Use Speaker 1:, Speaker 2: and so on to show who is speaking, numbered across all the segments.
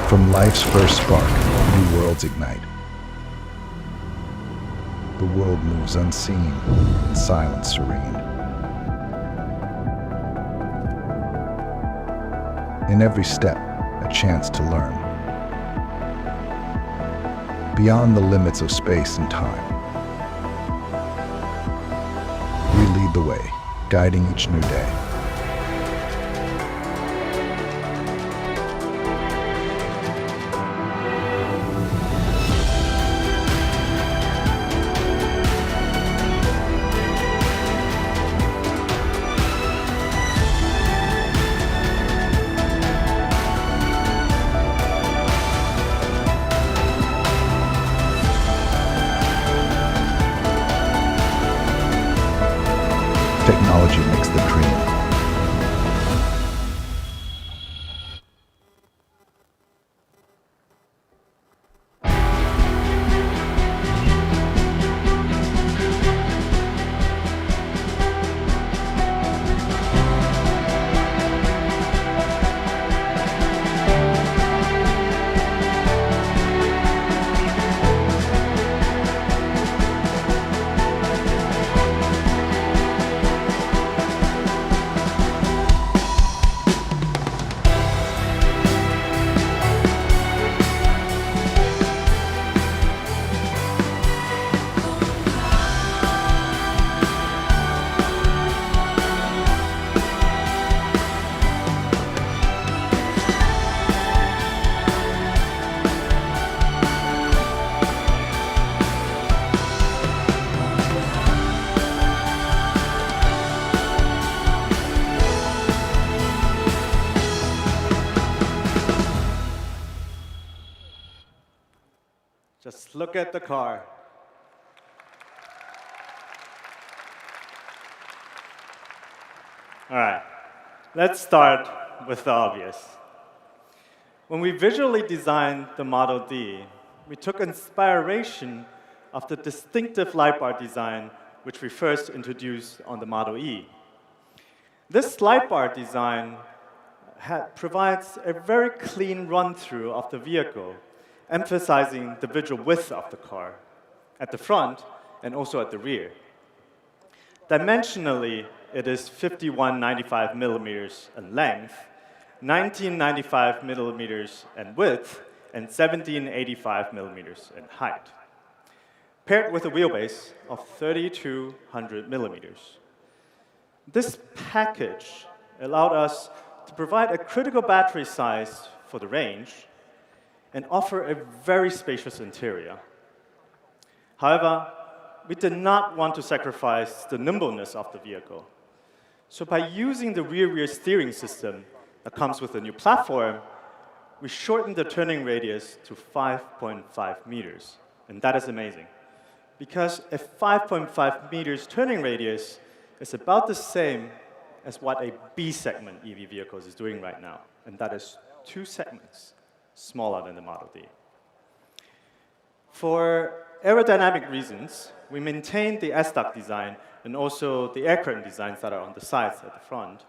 Speaker 1: From life's first spark, new worlds ignite. The world moves unseen, in silence serene. In every step, a chance to learn. Beyond the limits of space and time, we lead the way, guiding each new day. Technology makes the dream.
Speaker 2: Just look at the car. All right, let's start with the obvious. When we visually designed the Model D, we took inspiration of the distinctive light bar design which we first introduced on the Model E. This light bar design provides a very clean run-through of the vehicle, emphasizing the visual width of the car at the front and also at the rear. Dimensionally, it is 5195 millimeters in length, 1995 millimeters in width, and 1785 millimeters in height, paired with a wheelbase of 3200 millimeters. This package allowed us to provide a critical battery size for the range and offer a very spacious interior. However, we did not want to sacrifice the nimbleness of the vehicle. So by using the rear steering system that comes with the new platform, we shortened the turning radius to 5.5 meters. And that is amazing, because a 5.5 meters turning radius is about the same as what a B-segment EV vehicle is doing right now, and that is 2 segments smaller than the Model D. For aerodynamic reasons, we maintained the S-duct design and also the air curtain designs that are on the sides at the front,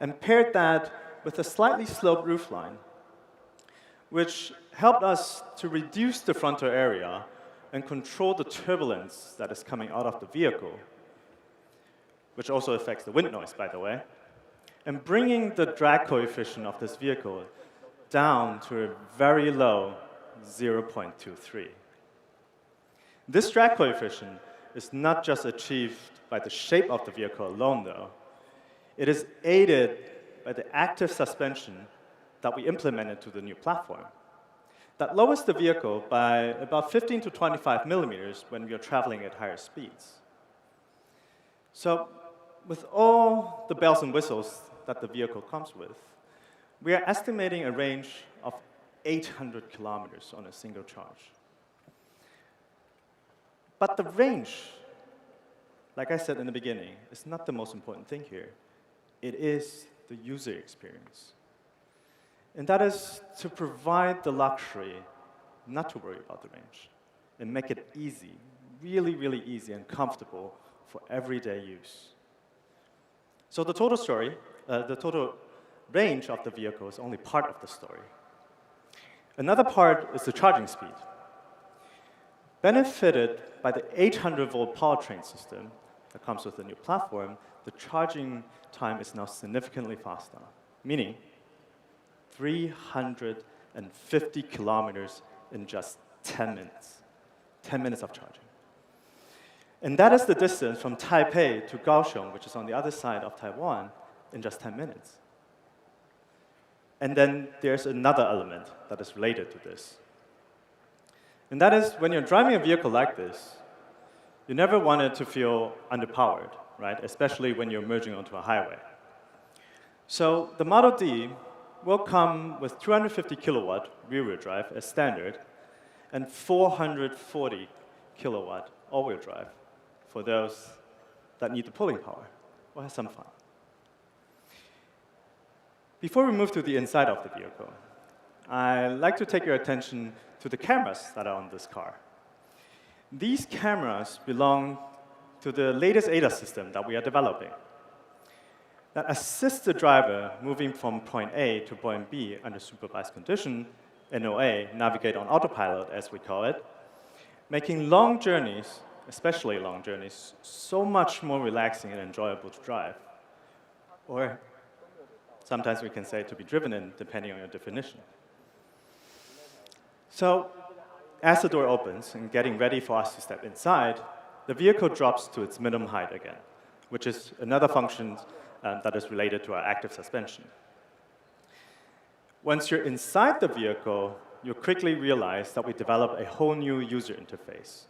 Speaker 2: and paired that with a slightly sloped roofline, which helped us to reduce the frontal area and control the turbulence that is coming out of the vehicle, which also affects the wind noise, by the way, and bringing the drag coefficient of this vehicle down to a very low 0.23. This drag coefficient is not just achieved by the shape of the vehicle alone, though. It is aided by the active suspension that we implemented to the new platform that lowers the vehicle by about 15 to 25 millimeters when we are traveling at higher speeds. So with all the bells and whistles that the vehicle comes with, we are estimating a range of 800 kilometers on a single charge. But the range, like I said in the beginning, is not the most important thing here. It is the user experience. And that is to provide the luxury not to worry about the range and make it easy, really, really easy and comfortable for everyday use. So the total range of the vehicle is only part of the story. Another part is the charging speed. Benefited by the 800-volt powertrain system that comes with the new platform, the charging time is now significantly faster, meaning 350 kilometers in just 10 minutes. 10 minutes of charging. And that is the distance from Taipei to Kaohsiung, which is on the other side of Taiwan, in just 10 minutes. And then there's another element that is related to this. And that is, when you're driving a vehicle like this, you never want it to feel underpowered, right? Especially when you're merging onto a highway. So the Model D will come with 250 kilowatt rear-wheel drive as standard, and 440 kilowatt all-wheel drive for those that need the pulling power. We'll have some fun. Before we move to the inside of the vehicle, I'd like to take your attention to the cameras that are on this car. These cameras belong to the latest ADAS system that we are developing that assists the driver moving from point A to point B under supervised condition, NOA, navigate on autopilot, as we call it, making long journeys, especially long journeys, so much more relaxing and enjoyable to drive. Or sometimes we can say to be driven in, depending on your definition. So, as the door opens and getting ready for us to step inside, the vehicle drops to its minimum height again, which is another function that is related to our active suspension. Once you're inside the vehicle, you'll quickly realize that we developed a whole new user interface.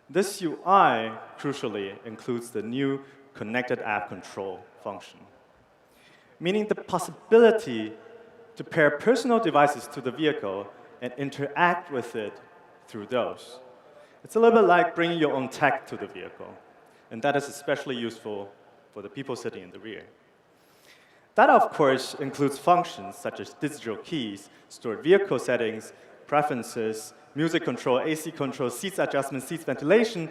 Speaker 2: This UI, crucially, includes the new connected app control function, meaning the possibility to pair personal devices to the vehicle and interact with it through those. It's a little bit like bringing your own tech to the vehicle, and that is especially useful for the people sitting in the rear. That, of course, includes functions such as digital keys, stored vehicle settings, preferences, music control, AC control, seats adjustment, seats ventilation,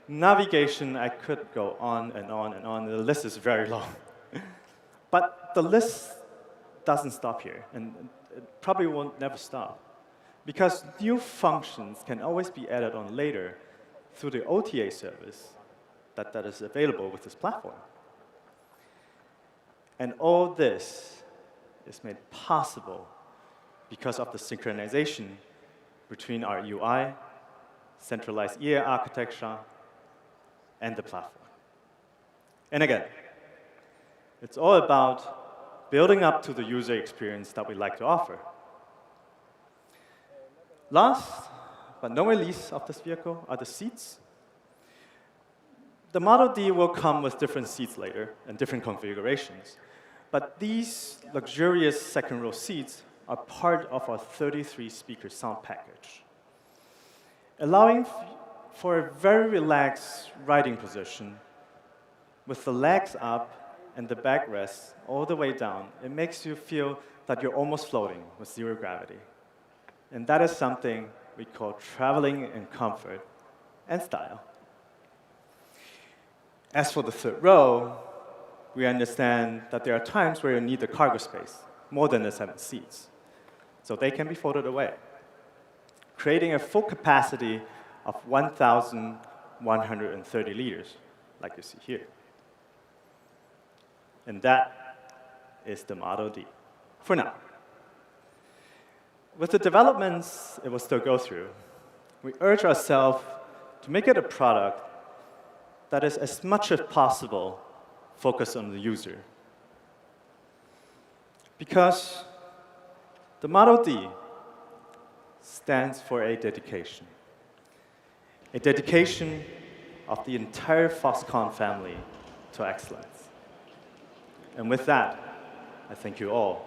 Speaker 2: navigation. I could go on and on and on. The list is very long. But the list doesn't stop here, and it probably won't never stop, because new functions can always be added on later through the OTA service that is available with this platform. And all this is made possible because of the synchronization between our UI, centralized EA architecture, and the platform. And again, it's all about building up to the user experience that we like to offer. Last, but not least of this vehicle are the seats. The Model D will come with different seats later and different configurations. But these luxurious second-row seats are part of our 33-speaker sound package, allowing for a very relaxed riding position with the legs up and the backrest all the way down. It makes you feel that you're almost floating with zero gravity. And that is something we call traveling in comfort and style. As for the third row, we understand that there are times where you need the cargo space, more than the 7 seats. So they can be folded away, creating a full capacity of 1,130 liters, like you see here. And that is the Model D, for now. With the developments it will still go through, we urge ourselves to make it a product that is, as much as possible, focused on the user. Because the Model D stands for a dedication of the entire Foxconn family to excellence. And with that, I thank you all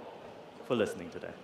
Speaker 2: for listening today.